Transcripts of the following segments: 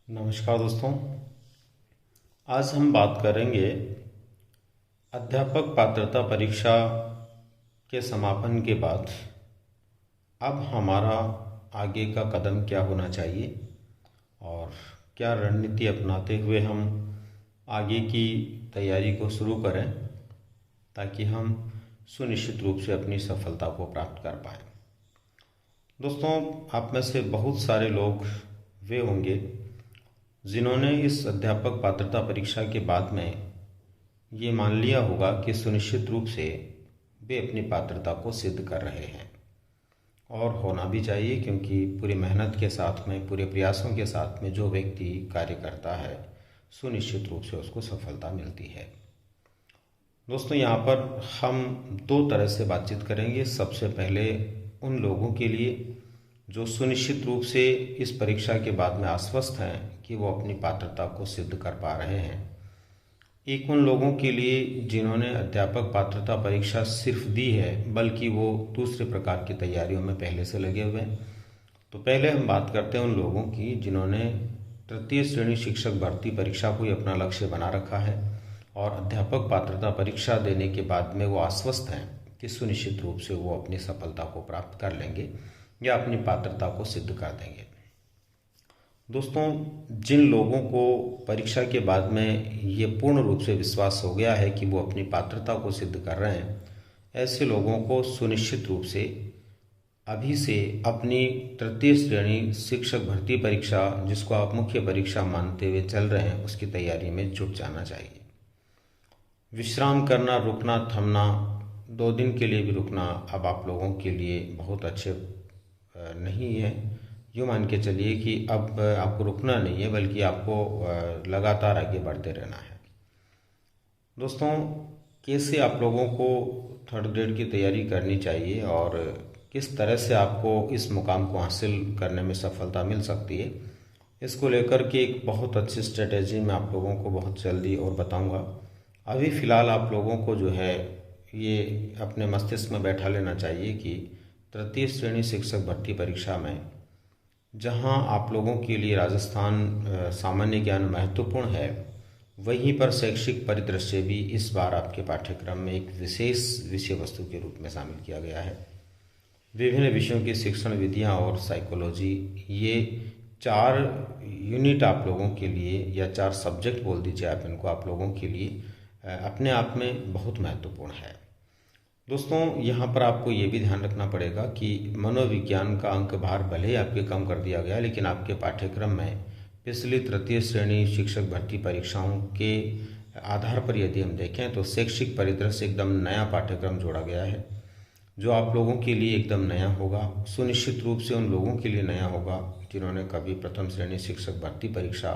नमस्कार दोस्तों। आज हम बात करेंगे अध्यापक पात्रता परीक्षा के समापन के बाद अब हमारा आगे का कदम क्या होना चाहिए और क्या रणनीति अपनाते हुए हम आगे की तैयारी को शुरू करें ताकि हम सुनिश्चित रूप से अपनी सफलता को प्राप्त कर पाएं। दोस्तों, आप में से बहुत सारे लोग वे होंगे जिन्होंने इस अध्यापक पात्रता परीक्षा के बाद में ये मान लिया होगा कि सुनिश्चित रूप से वे अपनी पात्रता को सिद्ध कर रहे हैं और होना भी चाहिए, क्योंकि पूरी मेहनत के साथ में, पूरे प्रयासों के साथ में जो व्यक्ति कार्य करता है सुनिश्चित रूप से उसको सफलता मिलती है। दोस्तों, यहाँ पर हम दो तरह से बातचीत करेंगे। सबसे पहले उन लोगों के लिए जो सुनिश्चित रूप से इस परीक्षा के बाद में आश्वस्त हैं कि वो अपनी पात्रता को सिद्ध कर पा रहे हैं। एक उन लोगों के लिए जिन्होंने अध्यापक पात्रता परीक्षा सिर्फ दी है, बल्कि वो दूसरे प्रकार की तैयारियों में पहले से लगे हुए हैं। तो पहले हम बात करते हैं उन लोगों की जिन्होंने तृतीय श्रेणी शिक्षक भर्ती परीक्षा को ही अपना लक्ष्य बना रखा है और अध्यापक पात्रता परीक्षा देने के बाद में वो आश्वस्त हैं कि सुनिश्चित रूप से वो अपनी सफलता को प्राप्त कर लेंगे या अपनी पात्रता को सिद्ध कर देंगे। दोस्तों, जिन लोगों को परीक्षा के बाद में ये पूर्ण रूप से विश्वास हो गया है कि वो अपनी पात्रता को सिद्ध कर रहे हैं, ऐसे लोगों को सुनिश्चित रूप से अभी से अपनी तृतीय श्रेणी शिक्षक भर्ती परीक्षा, जिसको आप मुख्य परीक्षा मानते हुए चल रहे हैं, उसकी तैयारी में जुट जाना चाहिए। विश्राम करना, रुकना, थमना, 2 दिन के लिए भी रुकना अब आप लोगों के लिए बहुत अच्छे नहीं है। यूँ मान के चलिए कि अब आपको रुकना नहीं है, बल्कि आपको लगातार आगे बढ़ते रहना है। दोस्तों, कैसे आप लोगों को थर्ड ग्रेड की तैयारी करनी चाहिए और किस तरह से आपको इस मुकाम को हासिल करने में सफलता मिल सकती है, इसको लेकर के एक बहुत अच्छी स्ट्रेटेजी मैं आप लोगों को बहुत जल्दी और बताऊंगा। अभी फ़िलहाल आप लोगों को जो है ये अपने मस्तिष्क में बैठा लेना चाहिए कि तृतीय श्रेणी शिक्षक भर्ती परीक्षा में जहां आप लोगों के लिए राजस्थान सामान्य ज्ञान महत्वपूर्ण है, वहीं पर शैक्षिक परिदृश्य भी इस बार आपके पाठ्यक्रम में एक विशेष विषय वस्तु के रूप में शामिल किया गया है। विभिन्न विषयों की शिक्षण विधियां और साइकोलॉजी, ये 4 यूनिट आप लोगों के लिए, या 4 सब्जेक्ट बोल दीजिए आप इनको, आप लोगों के लिए अपने आप में बहुत महत्वपूर्ण है। दोस्तों, यहाँ पर आपको ये भी ध्यान रखना पड़ेगा कि मनोविज्ञान का अंक भार भले ही आपके कम कर दिया गया, लेकिन आपके पाठ्यक्रम में पिछली तृतीय श्रेणी शिक्षक भर्ती परीक्षाओं के आधार पर यदि हम देखें तो शैक्षिक परिदृश्य एकदम नया पाठ्यक्रम जोड़ा गया है, जो आप लोगों के लिए एकदम नया होगा। सुनिश्चित रूप से उन लोगों के लिए नया होगा जिन्होंने कभी प्रथम श्रेणी शिक्षक भर्ती परीक्षा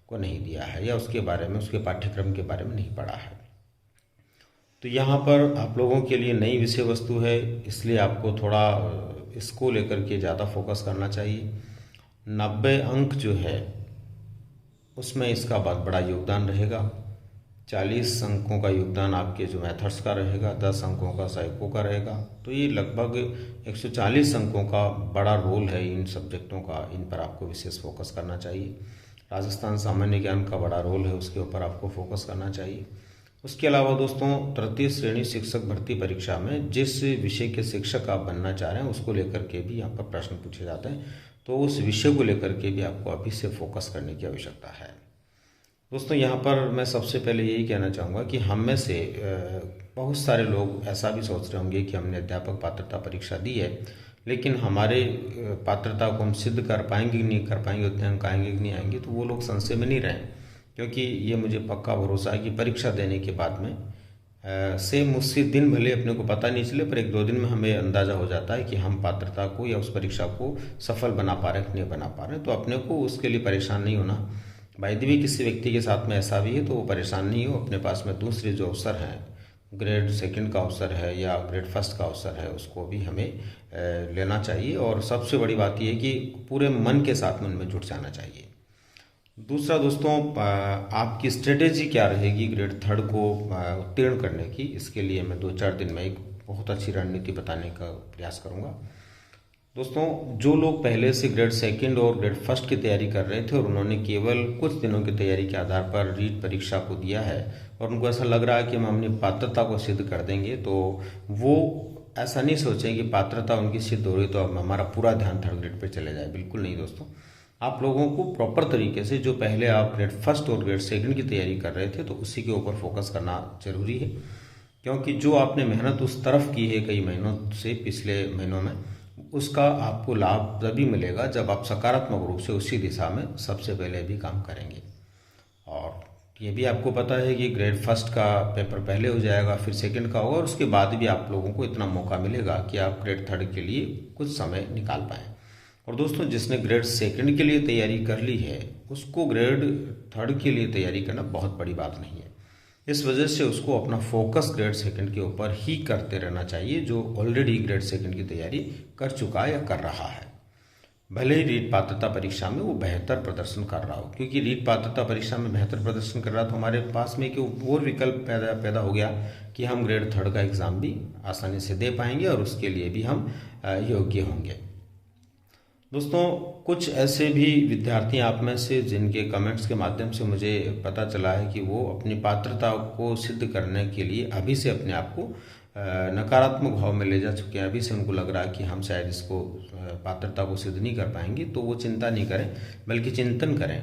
को नहीं दिया है या उसके बारे में, उसके पाठ्यक्रम के बारे में नहीं पढ़ा है। तो यहाँ पर आप लोगों के लिए नई विषय वस्तु है, इसलिए आपको थोड़ा इसको लेकर के ज़्यादा फोकस करना चाहिए। 90 अंक जो है उसमें इसका बहुत बड़ा योगदान रहेगा। 40 अंकों का योगदान आपके जो मेथड्स का रहेगा, 10 अंकों का साइको का रहेगा। तो ये लगभग 140 अंकों का बड़ा रोल है इन सब्जेक्टों का, इन पर आपको विशेष फोकस करना चाहिए। राजस्थान सामान्य ज्ञान का बड़ा रोल है, उसके ऊपर आपको फोकस करना चाहिए। उसके अलावा दोस्तों, तृतीय श्रेणी शिक्षक भर्ती परीक्षा में जिस विषय के शिक्षक आप बनना चाह रहे हैं उसको लेकर के भी यहाँ पर प्रश्न पूछे जाते हैं, तो उस विषय को लेकर के भी आपको अभी से फोकस करने की आवश्यकता है। दोस्तों, यहाँ पर मैं सबसे पहले यही कहना चाहूँगा कि हम में से बहुत सारे लोग ऐसा भी सोच रहे होंगे कि हमने अध्यापक पात्रता परीक्षा दी है, लेकिन हमारे पात्रता को हम सिद्ध कर पाएंगे कि नहीं कर पाएंगे, उतने अंक आएंगे कि नहीं आएंगे। तो वो लोग संशय में नहीं रहें, क्योंकि ये मुझे पक्का भरोसा है कि परीक्षा देने के बाद में सेम उसी दिन, भले अपने को पता नहीं चले, पर 1-2 दिन में हमें अंदाज़ा हो जाता है कि हम पात्रता को या उस परीक्षा को सफल बना पा रहे हैं कि नहीं बना पा रहे हैं। तो अपने को उसके लिए परेशान नहीं होना। भाई भी किसी व्यक्ति के साथ में ऐसा भी है तो वो परेशान नहीं हो। अपने पास में दूसरे जो अवसर हैं, ग्रेड 2 का अवसर है या ग्रेड 1 का अवसर है, उसको भी हमें लेना चाहिए। और सबसे बड़ी बात यह है कि पूरे मन के साथ में उनमें जुट जाना चाहिए। दूसरा दोस्तों, आपकी स्ट्रेटेजी क्या रहेगी ग्रेड 3 को उत्तीर्ण करने की, इसके लिए मैं 2-4 दिन में एक बहुत अच्छी रणनीति बताने का प्रयास करूंगा। दोस्तों, जो लोग पहले से ग्रेड सेकंड और ग्रेड फर्स्ट की तैयारी कर रहे थे और उन्होंने केवल कुछ दिनों की तैयारी के आधार पर रीट परीक्षा को दिया है और उनको ऐसा लग रहा है कि हम अपनी पात्रता को सिद्ध कर देंगे, तो वो ऐसा नहीं सोचें कि पात्रता उनकी सिद्ध हो रही तो अब हमारा पूरा ध्यान थर्ड ग्रेड पर चले जाए। बिल्कुल नहीं दोस्तों, आप लोगों को प्रॉपर तरीके से जो पहले आप ग्रेड फर्स्ट और ग्रेड सेकंड की तैयारी कर रहे थे तो उसी के ऊपर फोकस करना जरूरी है, क्योंकि जो आपने मेहनत उस तरफ की है कई महीनों से, पिछले महीनों में, उसका आपको लाभ तभी मिलेगा जब आप सकारात्मक रूप से उसी दिशा में सबसे पहले भी काम करेंगे। और ये भी आपको पता है कि ग्रेड फर्स्ट का पेपर पहले हो जाएगा, फिर सेकंड का होगा और उसके बाद भी आप लोगों को इतना मौका मिलेगा कि आप ग्रेड थर्ड के लिए कुछ समय निकाल पाएँ। और दोस्तों, जिसने ग्रेड सेकंड के लिए तैयारी कर ली है उसको ग्रेड थर्ड के लिए तैयारी करना बहुत बड़ी बात नहीं है। इस वजह से उसको अपना फोकस ग्रेड सेकंड के ऊपर ही करते रहना चाहिए, जो ऑलरेडी ग्रेड सेकंड की तैयारी कर चुका है या कर रहा है। भले ही रीट पात्रता परीक्षा में वो बेहतर प्रदर्शन कर रहा हो, क्योंकि रीट पात्रता परीक्षा में बेहतर प्रदर्शन कर रहा तो हमारे पास में एक और विकल्प पैदा हो गया कि हम ग्रेड थर्ड का एग्ज़ाम भी आसानी से दे पाएंगे और उसके लिए भी हम योग्य होंगे। दोस्तों, कुछ ऐसे भी विद्यार्थी आप में से जिनके कमेंट्स के माध्यम से मुझे पता चला है कि वो अपनी पात्रता को सिद्ध करने के लिए अभी से अपने आप को नकारात्मक भाव में ले जा चुके हैं, अभी से उनको लग रहा है कि हम शायद इसको पात्रता को सिद्ध नहीं कर पाएंगे, तो वो चिंता नहीं करें, बल्कि चिंतन करें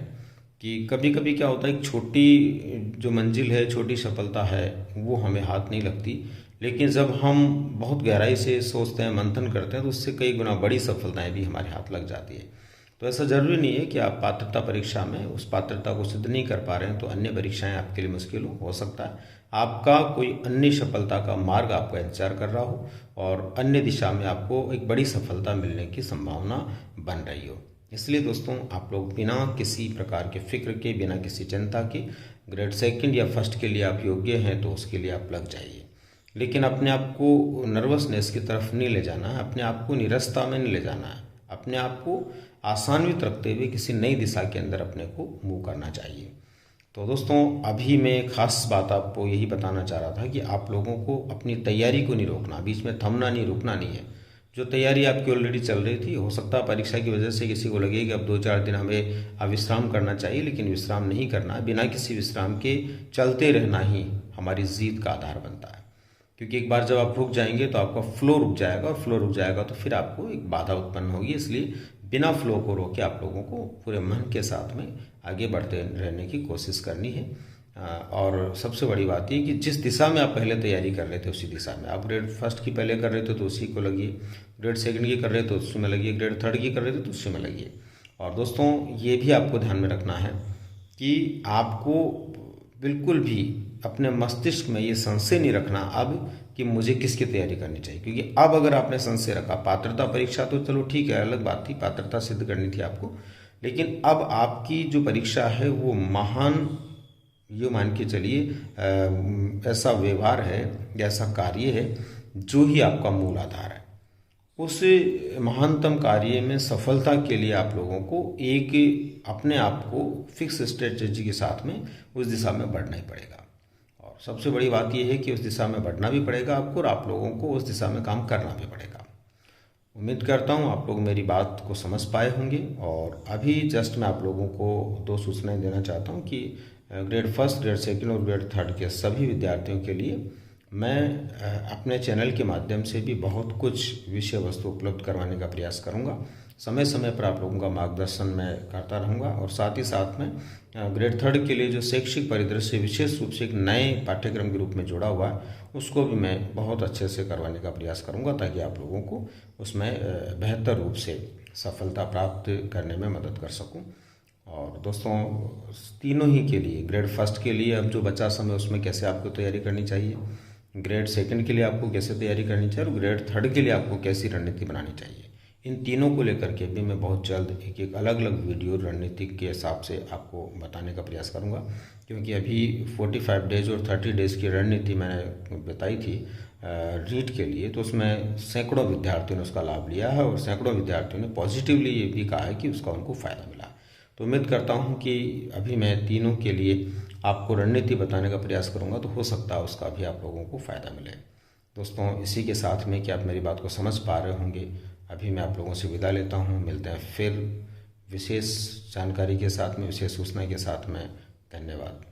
कि कभी कभी क्या होता है, एक छोटी जो मंजिल है, छोटी सफलता है, वो हमें हाथ नहीं लगती, लेकिन जब हम बहुत गहराई से सोचते हैं, मंथन करते हैं, तो उससे कई गुना बड़ी सफलताएं भी हमारे हाथ लग जाती है। तो ऐसा ज़रूरी नहीं है कि आप पात्रता परीक्षा में उस पात्रता को सिद्ध नहीं कर पा रहे हैं तो अन्य परीक्षाएं आपके लिए मुश्किल हो सकता है आपका कोई अन्य सफलता का मार्ग आपका इंतजार कर रहा हो और अन्य दिशा में आपको एक बड़ी सफलता मिलने की संभावना बन रही हो। इसलिए दोस्तों, आप लोग बिना किसी प्रकार के फिक्र के, बिना किसी चिंता के ग्रेड सेकंड या फर्स्ट के लिए आप योग्य हैं तो उसके लिए आप लग जाइए, लेकिन अपने आप को नर्वसनेस की तरफ नहीं ले जाना है, अपने आप को निरस्ता में नहीं ले जाना है, अपने आप को आसान्वित रखते हुए किसी नई दिशा के अंदर अपने को मूव करना चाहिए। तो दोस्तों, अभी मैं खास बात आपको यही बताना चाह रहा था कि आप लोगों को अपनी तैयारी को नहीं रोकना, बीच में थमना नहीं, रुकना नहीं है। जो तैयारी आपकी ऑलरेडी चल रही थी, हो सकता है परीक्षा की वजह से किसी को लगे कि अब 2-4 दिन हमें विश्राम करना चाहिए, लेकिन विश्राम नहीं करना है। बिना किसी विश्राम के चलते रहना ही हमारी जीत का आधार बनता है, क्योंकि एक बार जब आप रुक जाएंगे तो आपका फ्लो रुक जाएगा और फ्लो रुक जाएगा तो फिर आपको एक बाधा उत्पन्न होगी। इसलिए बिना फ्लो को रोके आप लोगों को पूरे मन के साथ में आगे बढ़ते रहने की कोशिश करनी है। और सबसे बड़ी बात ये कि जिस दिशा में आप पहले तैयारी कर रहे थे उसी दिशा में, आप ग्रेड फर्स्ट की पहले कर रहे थे तो उसी को लगिए, ग्रेड सेकंड की कर रहे थे तो उसमें लगिए, ग्रेड थर्ड की कर रहे थे तो उसी में लगिए। और दोस्तों, ये भी आपको ध्यान में रखना है कि आपको बिल्कुल भी अपने मस्तिष्क में ये संशय नहीं रखना अब कि मुझे किसकी तैयारी करनी चाहिए, क्योंकि अब अगर आपने संशय रखा, पात्रता परीक्षा तो चलो ठीक है, अलग बात थी, पात्रता सिद्ध करनी थी आपको, लेकिन अब आपकी जो परीक्षा है वो महान, ये मान के चलिए ऐसा व्यवहार है या ऐसा कार्य है जो ही आपका मूल आधार है। उस महानतम कार्य में सफलता के लिए आप लोगों को एक अपने आप को फिक्स स्ट्रेटजी के साथ में उस दिशा में बढ़ना ही पड़ेगा। और सबसे बड़ी बात यह है कि उस दिशा में बढ़ना भी पड़ेगा आपको और आप लोगों को उस दिशा में काम करना भी पड़ेगा। उम्मीद करता हूँ आप लोग मेरी बात को समझ पाए होंगे। और अभी जस्ट मैं आप लोगों को 2 सूचनाएं देना चाहता हूँ कि ग्रेड फर्स्ट, ग्रेड सेकंड और ग्रेड थर्ड के सभी विद्यार्थियों के लिए मैं अपने चैनल के माध्यम से भी बहुत कुछ विषय वस्तु उपलब्ध करवाने का प्रयास करूंगा। समय समय पर आप लोगों का मार्गदर्शन मैं करता रहूंगा और साथ ही साथ में ग्रेड थर्ड के लिए जो शैक्षिक परिदृश्य विशेष रूप से एक नए पाठ्यक्रम के रूप में जुड़ा हुआ है उसको भी मैं बहुत अच्छे से करवाने का प्रयास करूंगा, ताकि आप लोगों को उसमें बेहतर रूप से सफलता प्राप्त करने में मदद कर सकूँ। और दोस्तों, तीनों ही के लिए, ग्रेड फर्स्ट के लिए अब जो बचा समय उसमें कैसे आपको तैयारी करनी चाहिए, ग्रेड सेकंड के लिए आपको कैसे तैयारी करनी चाहिए और ग्रेड थर्ड के लिए आपको कैसी रणनीति बनानी चाहिए, इन तीनों को लेकर के भी मैं बहुत जल्द एक अलग अलग वीडियो रणनीति के हिसाब से आपको बताने का प्रयास करूंगा। क्योंकि अभी 45 डेज और 30 डेज की रणनीति मैंने बताई थी रीट के लिए, तो उसमें सैकड़ों विद्यार्थियों ने उसका लाभ लिया है और सैकड़ों विद्यार्थियों ने पॉजिटिवली ये भी कहा है कि उसका उनको फ़ायदा मिला। तो उम्मीद करता हूँ कि अभी मैं तीनों के लिए आपको रणनीति बताने का प्रयास करूंगा, तो हो सकता है उसका भी आप लोगों को फ़ायदा मिले। दोस्तों, इसी के साथ में कि आप मेरी बात को समझ पा रहे होंगे, अभी मैं आप लोगों से विदा लेता हूँ। मिलते हैं फिर विशेष जानकारी के साथ में, विशेष सूचना के साथ में। धन्यवाद।